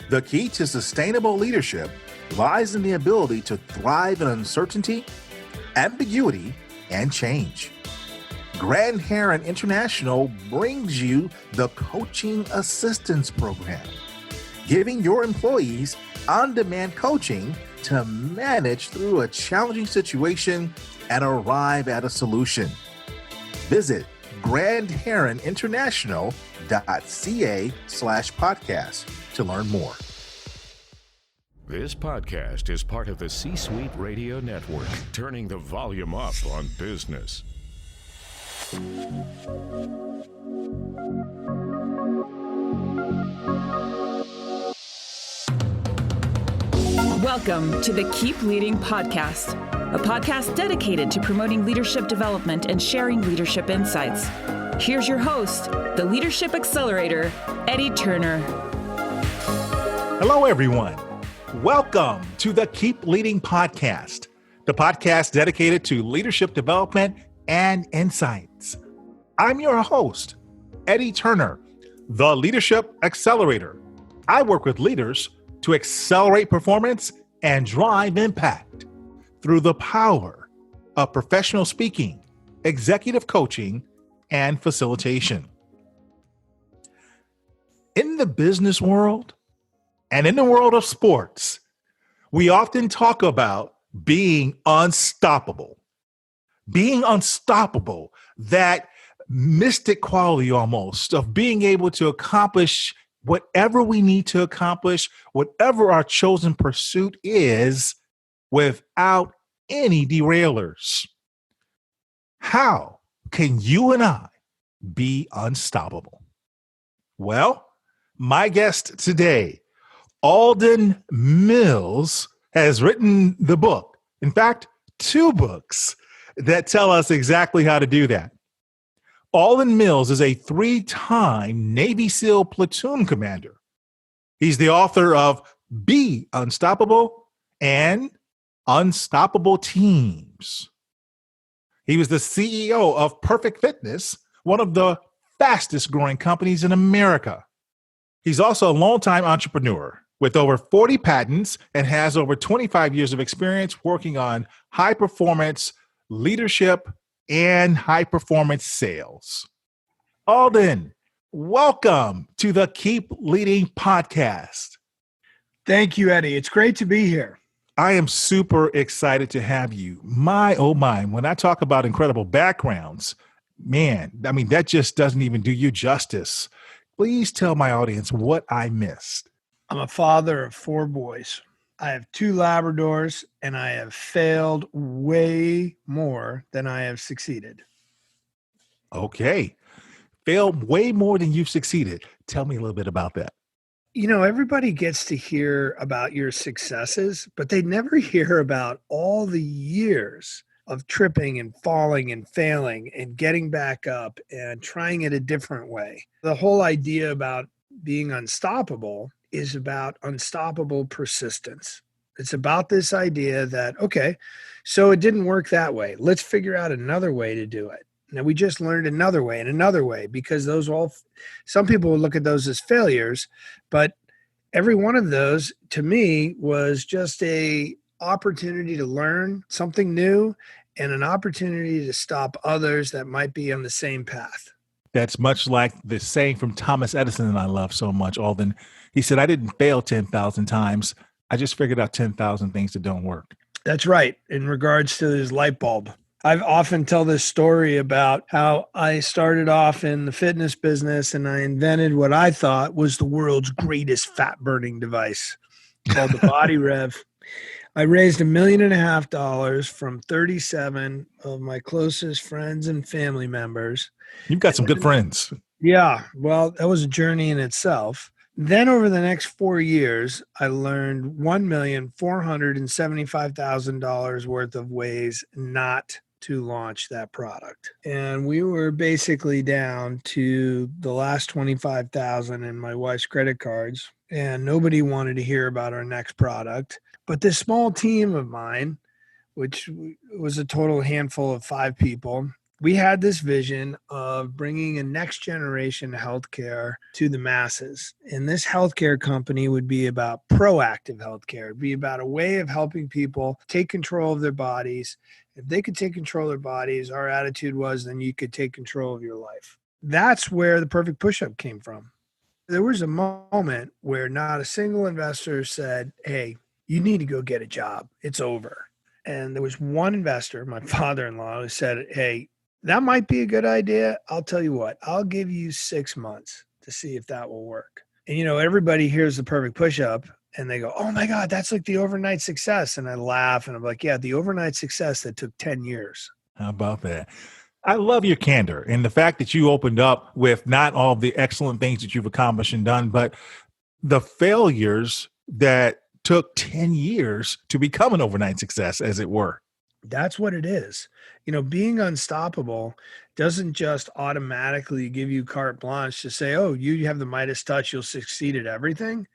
The key to sustainable leadership lies in the ability to thrive in uncertainty, ambiguity, and change. Grand Heron International brings you the Coaching Assistance Program, giving your employees on-demand coaching to manage through a challenging situation and arrive at a solution. Visit grandheroninternational.ca/podcast to learn more. This podcast is part of the C-Suite Radio Network, turning the volume up on business. Welcome to the Keep Leading Podcast, a podcast dedicated to promoting leadership development and sharing leadership insights. Here's your host, the Leadership Accelerator, Eddie Turner. Hello, everyone. Welcome to the Keep Leading Podcast, the podcast dedicated to leadership development and insights. I'm your host, Eddie Turner, the Leadership Accelerator. I work with leaders to accelerate performance and drive impact through the power of professional speaking, executive coaching, and facilitation. In the business world and in the world of sports, we often talk about being unstoppable. Being unstoppable, that mystic quality almost of being able to accomplish whatever we need to accomplish, whatever our chosen pursuit is, without any derailers. How can you and I be unstoppable? Well, my guest today, Alden Mills, has written the book. In fact, 2 books that tell us exactly how to do that. Alden Mills is a 3-time Navy SEAL platoon commander. He's the author of Be Unstoppable and Unstoppable Teams. He was the CEO of Perfect Fitness, one of the fastest growing companies in America. He's also a longtime entrepreneur with over 40 patents and has over 25 years of experience working on high performance leadership and high-performance sales. Alden, welcome to the Keep Leading Podcast. Thank you, Eddie. It's great to be here. I am super excited to have you. My, oh my, when I talk about incredible backgrounds, man, I mean, that just doesn't even do you justice. Please tell my audience what I missed. I'm a father of 4 boys. I have 2 Labradors, and I have failed way more than I have succeeded. Okay. Failed way more than you've succeeded. Tell me a little bit about that. You know, everybody gets to hear about your successes, but they never hear about all the years of tripping and falling and failing and getting back up and trying it a different way. The whole idea about being unstoppable is about unstoppable persistence. It's about this idea that, okay, so it didn't work that way. Let's figure out another way to do it. Now we just learned another way and another way, because some people will look at those as failures, but every one of those to me was just a opportunity to learn something new and an opportunity to stop others that might be on the same path. That's much like the saying from Thomas Edison that I love so much, Alden. He said, I didn't fail 10,000 times. I just figured out 10,000 things that don't work. That's right. In regards to his light bulb. I've often tell this story about how I started off in the fitness business and I invented what I thought was the world's greatest fat burning device called the Body Rev. I raised $1.5 million from 37 of my closest friends and family members. You've got some good friends. Yeah. Well, that was a journey in itself. Then over the next 4 years, I learned $1,475,000 worth of ways not to launch that product. And we were basically down to the last 25,000 in my wife's credit cards, and nobody wanted to hear about our next product. But this small team of mine, which was a total handful of 5 people, we had this vision of bringing a next generation healthcare to the masses. And this healthcare company would be about proactive healthcare. It'd be about a way of helping people take control of their bodies. If they could take control of their bodies, our attitude was, then you could take control of your life. That's where the Perfect PushUp came from. There was a moment where not a single investor said, hey, you need to go get a job. It's over. And there was one investor, my father-in-law, who said, hey, that might be a good idea. I'll tell you what, I'll give you 6 months to see if that will work. And, everybody hears the Perfect PushUp and they go, oh my God, that's like the overnight success. And I laugh and I'm like, yeah, the overnight success that took 10 years. How about that? I love your candor and the fact that you opened up with not all the excellent things that you've accomplished and done, but the failures that took 10 years to become an overnight success, as it were. That's what it is. Being unstoppable doesn't just automatically give you carte blanche to say, oh, you have the Midas touch, you'll succeed at everything.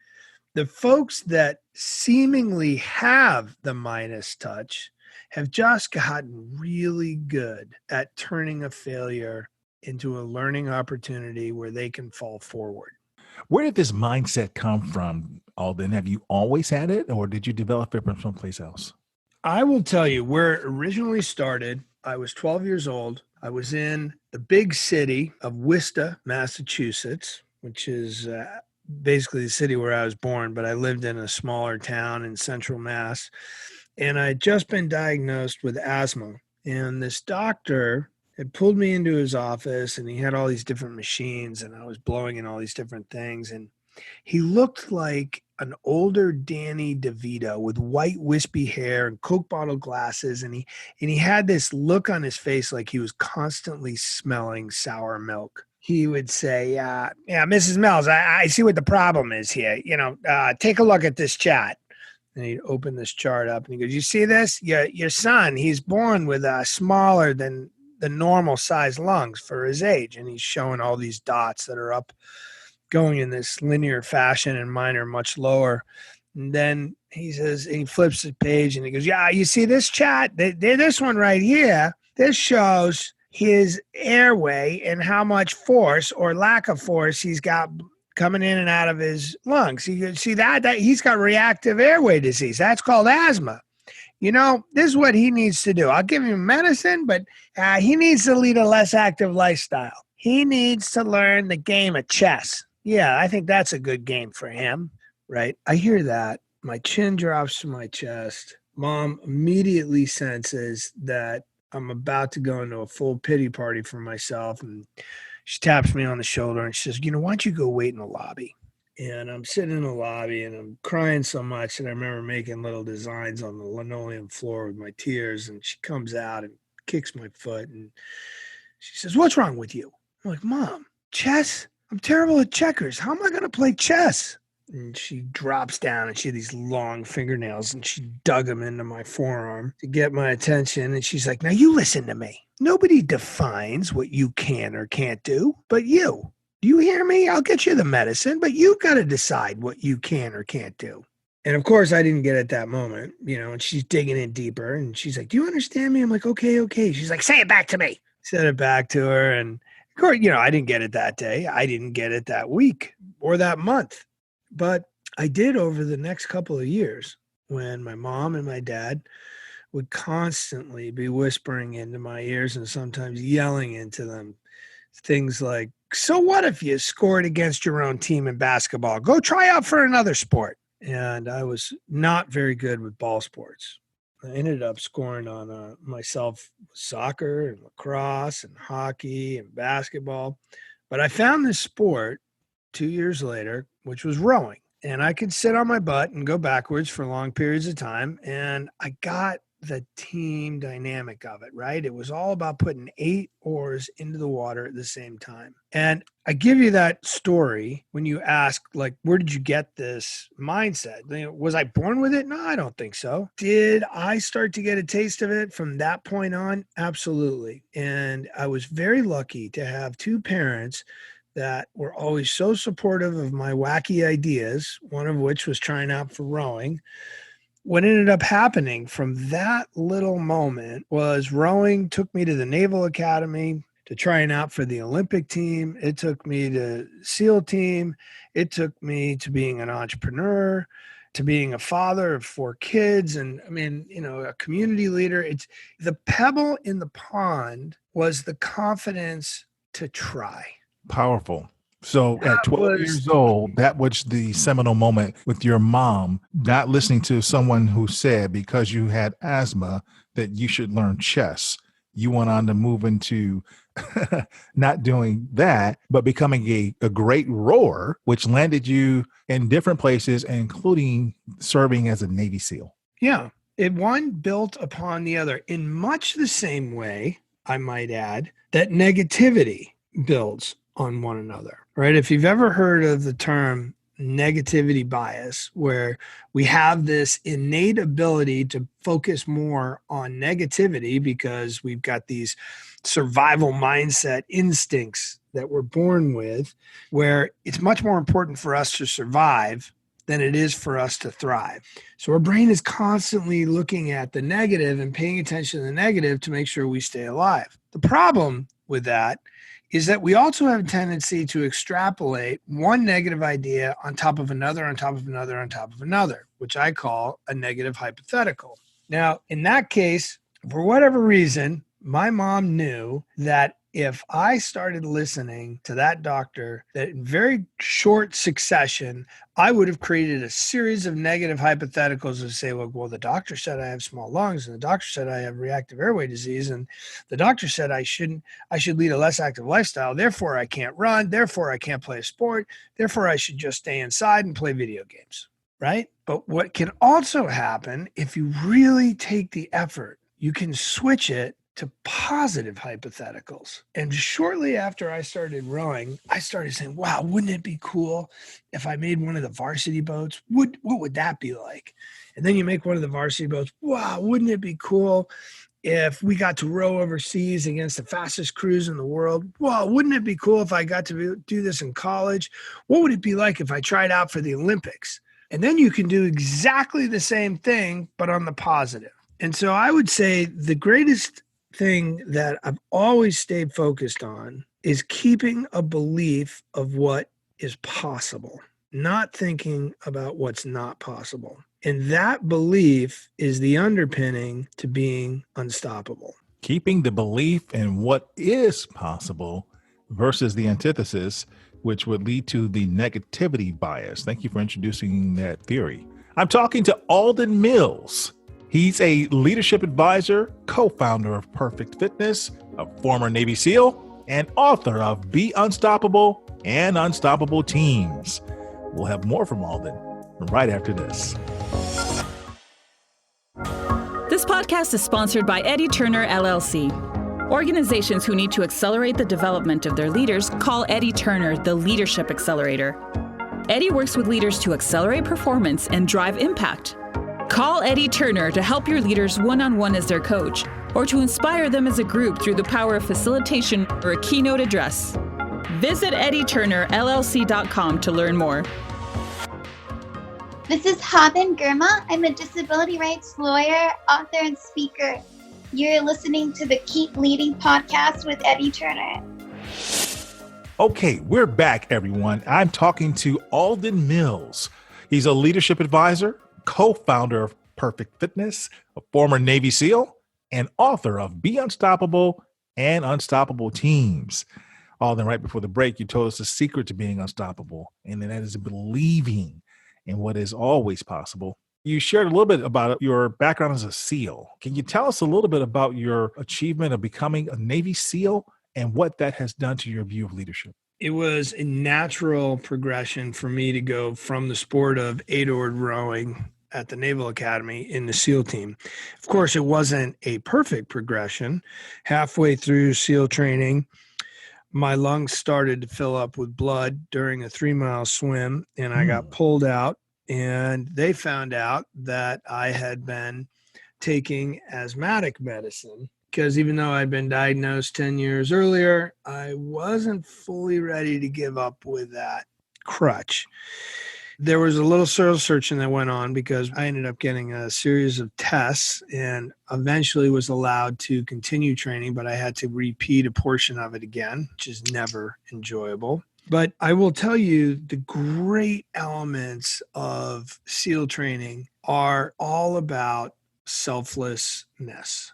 The folks that seemingly have the Midas touch have just gotten really good at turning a failure into a learning opportunity where they can fall forward. Where did this mindset come from, Alden? Have you always had it, or did you develop it from someplace else? I will tell you where it originally started. I was 12 years old. I was in the big city of Worcester, Massachusetts, which is basically the city where I was born, but I lived in a smaller town in central Mass. And I had just been diagnosed with asthma. And this doctor had pulled me into his office and he had all these different machines and I was blowing in all these different things. And he looked like an older Danny DeVito with white wispy hair and Coke bottle glasses. And he had this look on his face like he was constantly smelling sour milk. He would say, yeah, Mrs. Mills, I see what the problem is here. Take a look at this chart. And he'd open this chart up and he goes, you see this? Your son, he's born with smaller than the normal size lungs for his age. And he's showing all these dots that are up going in this linear fashion and mine are much lower. And then he says, he flips the page and he goes, yeah, you see this chart? This one right here, this shows his airway and how much force or lack of force he's got coming in and out of his lungs. You see that he's got reactive airway disease. That's called asthma. This is what he needs to do. I'll give him medicine, but he needs to lead a less active lifestyle. He needs to learn the game of chess. Yeah, I think that's a good game for him, right? I hear that. My chin drops to my chest. Mom immediately senses that I'm about to go into a full pity party for myself. And she taps me on the shoulder and she says, why don't you go wait in the lobby? And I'm sitting in the lobby and I'm crying so much that I remember making little designs on the linoleum floor with my tears. And she comes out and kicks my foot and she says, what's wrong with you? I'm like, Mom, chess? I'm terrible at checkers. How am I going to play chess? And she drops down and she had these long fingernails and she dug them into my forearm to get my attention. And she's like, now you listen to me. Nobody defines what you can or can't do, but you. Do you hear me? I'll get you the medicine, but you got to decide what you can or can't do. And of course, I didn't get it that moment, and she's digging in deeper and she's like, do you understand me? I'm like, okay. She's like, say it back to me. Said it back to her. And of course, I didn't get it that day. I didn't get it that week or that month. But I did over the next couple of years when my mom and my dad would constantly be whispering into my ears and sometimes yelling into them things like, so what if you scored against your own team in basketball? Go try out for another sport. And I was not very good with ball sports. I ended up scoring on myself soccer and lacrosse and hockey and basketball. But I found this sport 2 years later, which was rowing. And I could sit on my butt and go backwards for long periods of time. And I got the team dynamic of it, right? It was all about putting 8 oars into the water at the same time. And I give you that story when you ask, like, where did you get this mindset? Was I born with it? No, I don't think so. Did I start to get a taste of it from that point on? Absolutely. And I was very lucky to have 2 parents that were always so supportive of my wacky ideas, one of which was trying out for rowing. what ended up happening from that little moment was rowing took me to the Naval Academy to trying out for the Olympic team. It took me to SEAL team. It took me to being an entrepreneur, to being a father of 4 kids. And I mean, a community leader. It's the pebble in the pond was the confidence to try. Powerful. So at 12 years old, that was the seminal moment with your mom, not listening to someone who said, because you had asthma, that you should learn chess. You went on to move into not doing that, but becoming a great rower, which landed you in different places, including serving as a Navy SEAL. Yeah. One built upon the other in much the same way, I might add, that negativity builds on one another, right? If you've ever heard of the term negativity bias, where we have this innate ability to focus more on negativity because we've got these survival mindset instincts that we're born with, where it's much more important for us to survive than it is for us to thrive. So our brain is constantly looking at the negative and paying attention to the negative to make sure we stay alive. The problem with that is that we also have a tendency to extrapolate one negative idea on top of another, on top of another, on top of another, which I call a negative hypothetical. Now, in that case, for whatever reason, my mom knew that if I started listening to that doctor, that in very short succession, I would have created a series of negative hypotheticals to say, well, the doctor said I have small lungs, and the doctor said I have reactive airway disease, and the doctor said I should lead a less active lifestyle. Therefore, I can't run. Therefore, I can't play a sport. Therefore, I should just stay inside and play video games, right? But what can also happen if you really take the effort, you can switch it to positive hypotheticals. And shortly after I started rowing, I started saying, wow, wouldn't it be cool if I made one of the varsity boats? What would that be like? And then you make one of the varsity boats. Wow, wouldn't it be cool if we got to row overseas against the fastest crews in the world? Wow, wouldn't it be cool if I got to do this in college? What would it be like if I tried out for the Olympics? And then you can do exactly the same thing, but on the positive. And so I would say the greatest thing that I've always stayed focused on is keeping a belief of what is possible, not thinking about what's not possible. And that belief is the underpinning to being unstoppable. Keeping the belief in what is possible versus the antithesis, which would lead to the negativity bias. Thank you for introducing that theory. I'm talking to Alden Mills. He's a leadership advisor, co-founder of Perfect Fitness, a former Navy SEAL, and author of Be Unstoppable and Unstoppable Teams. We'll have more from Alden right after this. This podcast is sponsored by Eddie Turner, LLC. Organizations who need to accelerate the development of their leaders call Eddie Turner the Leadership Accelerator. Eddie works with leaders to accelerate performance and drive impact. Call Eddie Turner to help your leaders one-on-one as their coach, or to inspire them as a group through the power of facilitation or a keynote address. Visit EddieTurnerLLC.com to learn more. This is Haben Girma. I'm a disability rights lawyer, author, and speaker. You're listening to the Keep Leading podcast with Eddie Turner. Okay, we're back, everyone. I'm talking to Alden Mills. He's a leadership advisor, co-founder of Perfect Fitness, a former Navy SEAL, and author of Be Unstoppable and Unstoppable Teams. Alden, right before the break, you told us the secret to being unstoppable, and that is believing in what is always possible. You shared a little bit about your background as a SEAL. Can you tell us a little bit about your achievement of becoming a Navy SEAL and what that has done to your view of leadership? It was a natural progression for me to go from the sport of 8-oared rowing at the Naval Academy in the SEAL team. Of course, it wasn't a perfect progression. Halfway through SEAL training, my lungs started to fill up with blood during a 3-mile swim, and I got pulled out, and they found out that I had been taking asthmatic medicine, because even though I'd been diagnosed 10 years earlier, I wasn't fully ready to give up with that crutch. There was a little soul searching that went on because I ended up getting a series of tests and eventually was allowed to continue training, but I had to repeat a portion of it again, which is never enjoyable. But I will tell you the great elements of SEAL training are all about selflessness.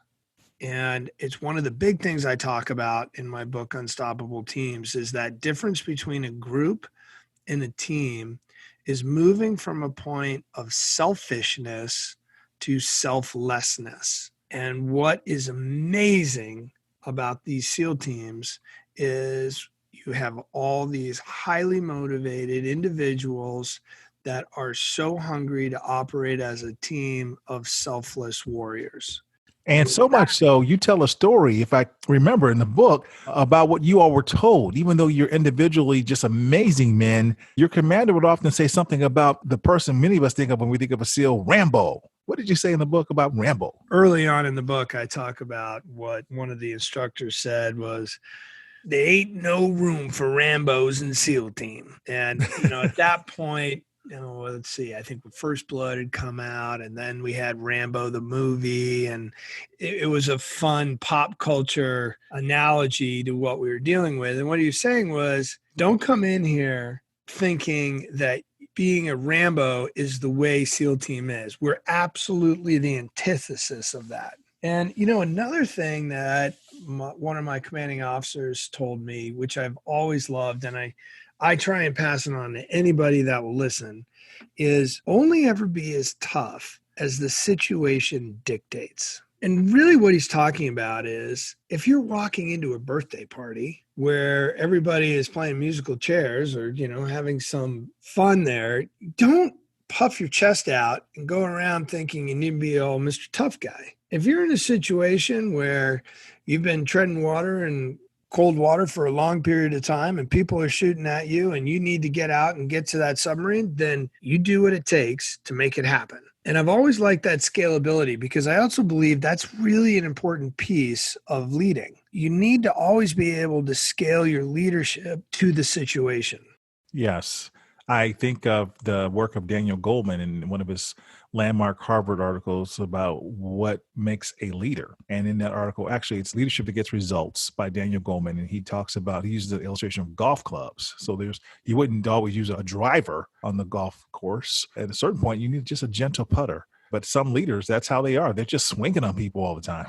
And it's one of the big things I talk about in my book, Unstoppable Teams, is that difference between a group and a team is moving from a point of selfishness to selflessness. And what is amazing about these SEAL teams is you have all these highly motivated individuals that are so hungry to operate as a team of selfless warriors. And so much so, you tell a story, if I remember in the book, about what you all were told. Even though you're individually just amazing men, your commander would often say something about the person many of us think of when we think of a SEAL, Rambo. What did you say in the book about Rambo? Early on in the book, I talk about what one of the instructors said was, there ain't no room for Rambos in SEAL team. And, at that point, let's see, I think First Blood had come out and then we had Rambo, the movie. And it was a fun pop culture analogy to what we were dealing with. And what he was saying was, don't come in here thinking that being a Rambo is the way SEAL team is. We're absolutely the antithesis of that. And, another thing that one of my commanding officers told me, which I've always loved, and I try and pass it on to anybody that will listen, is only ever be as tough as the situation dictates. And really what he's talking about is if you're walking into a birthday party where everybody is playing musical chairs or, having some fun there, don't puff your chest out and go around thinking you need to be all Mr. Tough Guy. If you're in a situation where you've been treading water and cold water for a long period of time and people are shooting at you and you need to get out and get to that submarine, then you do what it takes to make it happen. And I've always liked that scalability because I also believe that's really an important piece of leading. You need to always be able to scale your leadership to the situation. Yes. I think of the work of Daniel Goleman in one of his landmark Harvard articles about what makes a leader. And in that article, actually, it's Leadership That Gets Results by Daniel Goleman. And he talks about, he uses the illustration of golf clubs. So you wouldn't always use a driver on the golf course. At a certain point, you need just a gentle putter. But some leaders, that's how they are. They're just swinging on people all the time.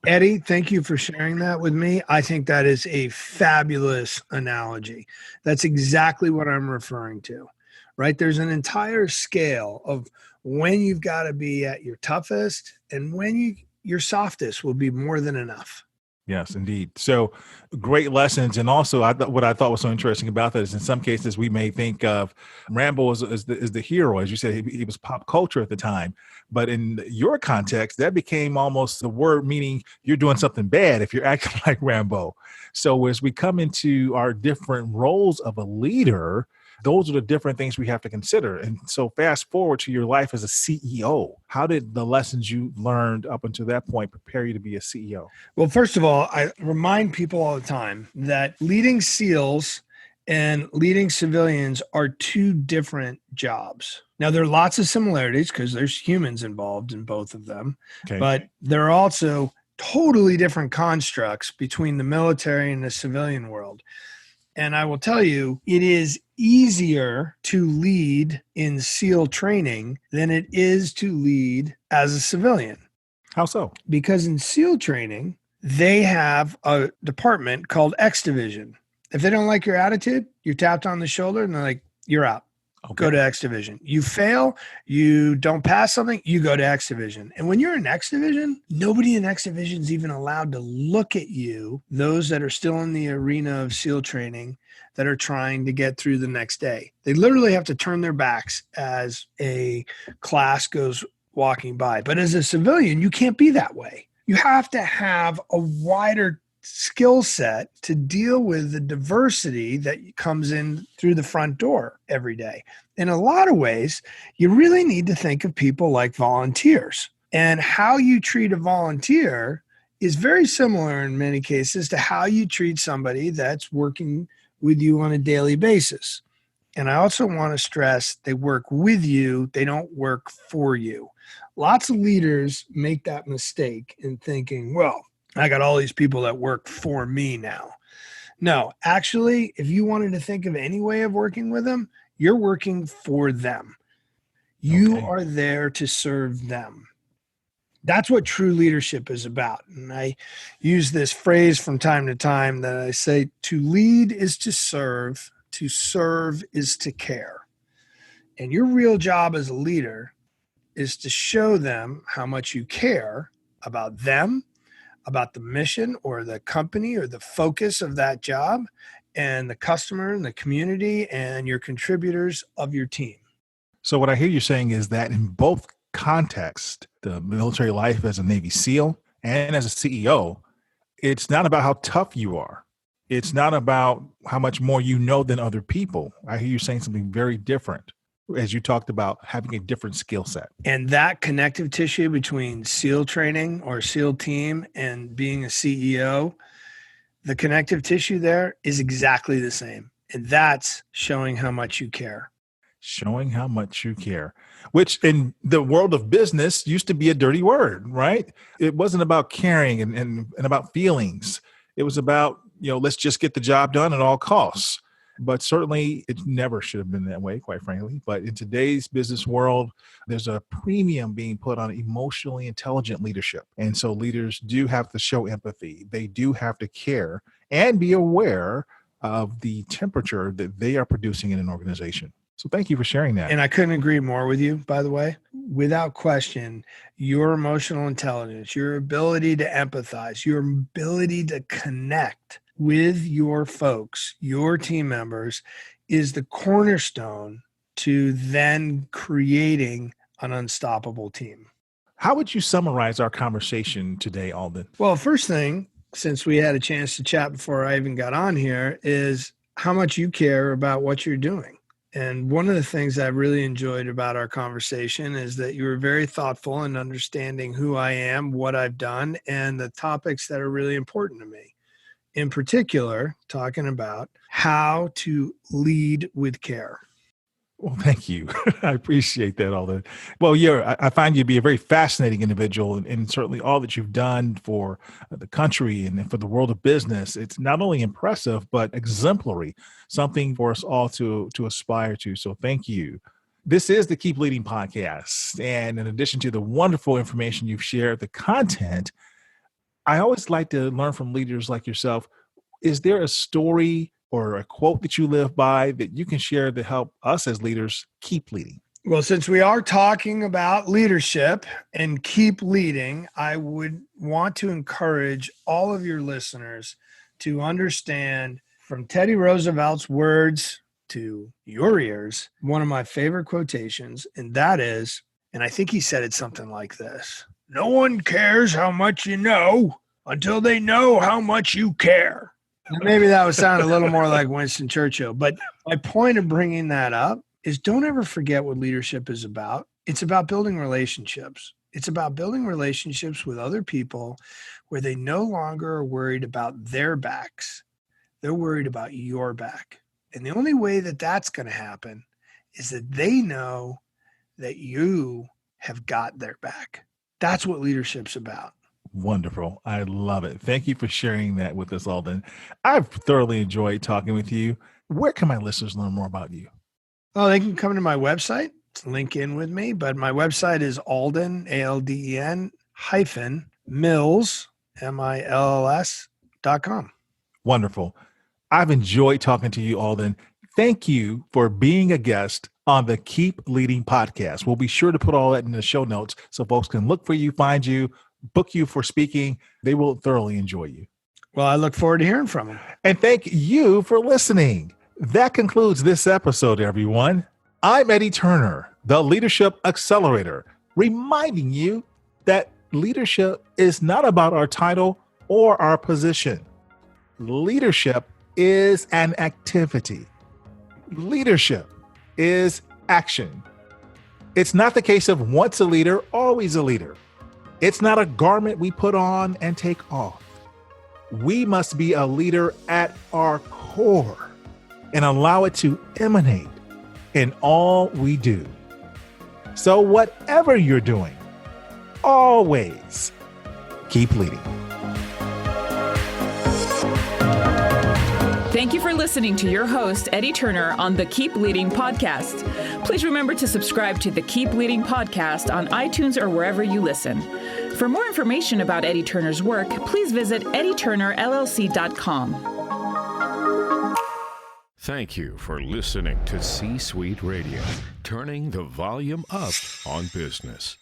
Eddie, thank you for sharing that with me. I think that is a fabulous analogy. That's exactly what I'm referring to, right? There's an entire scale of when you've got to be at your toughest and when your softest will be more than enough. Yes, indeed. So great lessons. And also what I thought was so interesting about that is in some cases we may think of Rambo as the hero. As you said, he was pop culture at the time. But in your context, that became almost the word meaning you're doing something bad if you're acting like Rambo. So as we come into our different roles of a leader, those are the different things we have to consider. And so fast forward to your life as a CEO. How did the lessons you learned up until that point prepare you to be a CEO? Well, first of all, I remind people all the time that leading SEALs and leading civilians are two different jobs. Now, there are lots of similarities because there's humans involved in both of them, but there are also totally different constructs between the military and the civilian world. And I will tell you, it is easier to lead in SEAL training than it is to lead as a civilian. How so? Because in SEAL training, they have a department called X Division. If they don't like your attitude, you're tapped on the shoulder and they're like, you're out. Okay. Go to X Division. You fail, you don't pass something, you go to X Division. And when you're in X Division, nobody in X Division is even allowed to look at you, those that are still in the arena of SEAL training that are trying to get through the next day. They literally have to turn their backs as a class goes walking by. But as a civilian, you can't be that way. You have to have a wider skill set to deal with the diversity that comes in through the front door every day. In a lot of ways, you really need to think of people like volunteers. And how you treat a volunteer is very similar in many cases to how you treat somebody that's working with you on a daily basis. And I also want to stress they work with you. They don't work for you. Lots of leaders make that mistake in thinking, well, I got all these people that work for me now. No, actually, if you wanted to think of any way of working with them, you're working for them. You are there to serve them. That's what true leadership is about. And I use this phrase from time to time that I say, to lead is to serve is to care. And your real job as a leader is to show them how much you care about them, about the mission or the company or the focus of that job, and the customer and the community and your contributors of your team. So what I hear you saying is that in both contexts, the military life as a Navy SEAL and as a CEO, it's not about how tough you are. It's not about how much more you know than other people. I hear you saying something very different as you talked about having a different skill set. And that connective tissue between SEAL training or SEAL team and being a CEO, the connective tissue there is exactly the same. And that's showing how much you care. Showing how much you care, which in the world of business used to be a dirty word, right? It wasn't about caring and about feelings. It was about, let's just get the job done at all costs. But certainly it never should have been that way, quite frankly. But in today's business world, there's a premium being put on emotionally intelligent leadership. And so leaders do have to show empathy. They do have to care and be aware of the temperature that they are producing in an organization. So thank you for sharing that. And I couldn't agree more with you, by the way. Without question, your emotional intelligence, your ability to empathize, your ability to connect with your folks, your team members, is the cornerstone to then creating an unstoppable team. How would you summarize our conversation today, Alden? Well, first thing, since we had a chance to chat before I even got on here, is how much you care about what you're doing. And one of the things I really enjoyed about our conversation is that you were very thoughtful in understanding who I am, what I've done, and the topics that are really important to me. In particular, talking about how to lead with care. Well, thank you. I appreciate that, Alden. Well, I find you to be a very fascinating individual, and certainly all that you've done for the country and for the world of business. It's not only impressive, but exemplary, something for us all to aspire to. So thank you. This is the Keep Leading podcast. And in addition to the wonderful information you've shared, the content, I always like to learn from leaders like yourself. Is there a story or a quote that you live by that you can share to help us as leaders keep leading? Well, since we are talking about leadership and keep leading, I would want to encourage all of your listeners to understand, from Teddy Roosevelt's words to your ears, one of my favorite quotations, and that is, and I think he said it something like this: no one cares how much you know until they know how much you care. Maybe that would sound a little more like Winston Churchill, but my point of bringing that up is don't ever forget what leadership is about. It's about building relationships. It's about building relationships with other people where they no longer are worried about their backs. They're worried about your back. And the only way that that's going to happen is that they know that you have got their back. That's what leadership's about. Wonderful. I love it. Thank you for sharing that with us, Alden. I've thoroughly enjoyed talking with you. Where can my listeners learn more about you? Oh, they can come to my website. It's link in with me, but my website is Alden, ALDEN -Mills, MILLS.com. Wonderful. I've enjoyed talking to you, Alden. Thank you for being a guest on the Keep Leading podcast. We'll be sure to put all that in the show notes so folks can look for you, find you, book you for speaking. They will thoroughly enjoy you. Well, I look forward to hearing from them. And thank you for listening. That concludes this episode, everyone. I'm Eddie Turner, the Leadership Accelerator, reminding you that leadership is not about our title or our position. Leadership is an activity. Leadership is action. It's not the case of once a leader, always a leader. It's not a garment we put on and take off. We must be a leader at our core and allow it to emanate in all we do. So whatever you're doing, always keep leading. Thank you for listening to your host, Eddie Turner, on the Keep Leading podcast. Please remember to subscribe to the Keep Leading podcast on iTunes or wherever you listen. For more information about Eddie Turner's work, please visit eddieturnerllc.com. Thank you for listening to C-Suite Radio, turning the volume up on business.